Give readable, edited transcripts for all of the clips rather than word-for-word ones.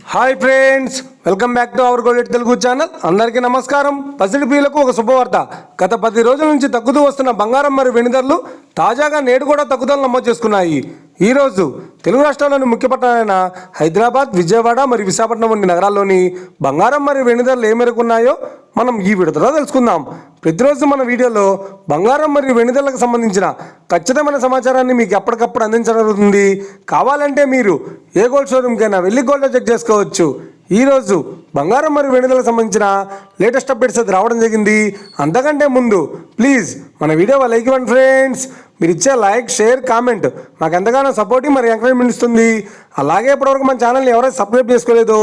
Hi friends, welcome back to our gold Telugu channel. అందరికీ నమస్కారం. పసిడి ప్రియులకు ఒక శుభవార్త. గత 10 రోజుల నుంచి తగ్గుతూ వస్తున్న బంగారం మరియు వెండి ధరలు తాజాగా నేడు కూడా తగ్గుదల నమోదు చేసుకున్నాయి. ఈరోజు తెలుగు రాష్ట్రాల్లోని ముఖ్య పట్టణాలైన హైదరాబాద్, విజయవాడ మరియు విశాఖపట్నం వంటి నగరాల్లోని బంగారం మరియు వెండి ధరలు ఏ మేరకు ఉన్నాయో మనం ఈ వీడియోలో తెలుసుకుందాం. ప్రతిరోజు మన వీడియోలో బంగారం మరియు వెండి ధరలకు సంబంధించిన ఖచ్చితమైన సమాచారాన్ని మీకు ఎప్పటికప్పుడు అందించడం జరుగుతుంది. కావాలంటే మీరు ఏ గోల్డ్ షోరూమ్కైనా వెళ్ళి గోల్డ్ చెక్ చేసుకోవచ్చు. ఈరోజు బంగారం మరియు వెండి ధరలకు సంబంధించిన లేటెస్ట్ అప్డేట్స్ అది రావడం జరిగింది. అంతకంటే ముందు ప్లీజ్ మన వీడియో లైక్ ఇవ్వండి ఫ్రెండ్స్. మీరు ఇచ్చే లైక్, షేర్, కామెంట్ మాకు ఎంతగానో సపోర్టింగ్ మరియు ఎంకరేజ్మెంట్ ఇస్తుంది. అలాగే ఇప్పటివరకు మన ఛానల్ని ఎవరైతే సబ్స్క్రైబ్ చేసుకోలేదో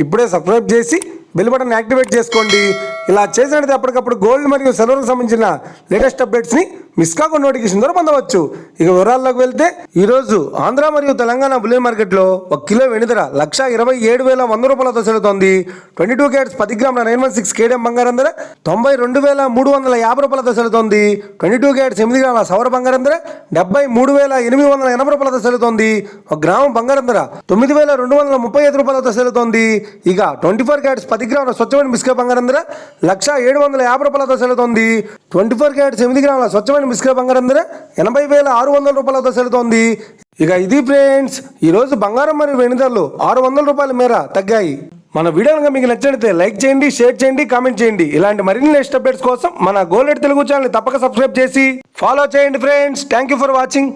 ఇప్పుడే సబ్స్క్రైబ్ చేసి బెల్ బటన్ యాక్టివేట్ చేసుకోండి. ఇలా చేసినట్టు అప్పటికప్పుడు గోల్డ్ మరియు సిల్వర్కి సంబంధించిన లేటెస్ట్ అప్డేట్స్ని మిస్ కాకుండా నోటిఫికేషన్ ద్వారా పొందవచ్చు. ఇక వివరాల్లోకి వెళ్తే ఈరోజు ఆంధ్ర మరియు తెలంగాణ బులియన్ మార్కెట్లో 1 కిలో వెండి ధర 1,27,100 రూపాయలతో సెలుతోంది. 22 క్యారెట్స్ 10 గ్రాముల 916 కేడియం బంగారం ధర 92,350 రూపాయలతో సెలుతోంది. 22 క్యారెట్స్ 8 గ్రాముల సవర బంగారం ధర 73,880 రూపాయలతో సెలుతోంది. 1 గ్రాము బంగారం ధర 9,235 రూపాయలతో సెలుతోంది. ఇక 24 క్యారెట్స్ 10 గ్రాముల స్వచ్ఛమైన బిస్కెట్ బంగారం ధర 1,750 రూపాయలతో సెలుతోంది. 24 క్యారెట్స్ 8 గ్రాముల స్వచ్ఛమైన బిస్కెట్ బంగారం ధర 80,600 రూపాయలతో సెలుతోంది. ఇక ఇది ఫ్రెండ్స్, ఈరోజు బంగారం మరియు వెండి ధరలు 600 రూపాయల మేర తగ్గాయి. మన వీడియో కనుక మీకు నచ్చినట్లయితే లైక్ చేయండి, షేర్ చేయండి, కామెంట్ చేయండి. ఇలాంటి మరిన్ని లేటెస్ట్ అప్డేట్స్ కోసం మన గోల్డ్ తెలుగు ఛానల్ తప్పక సబ్స్క్రైబ్ చేసి ఫాలో చేయండి friends. Thank you for watching.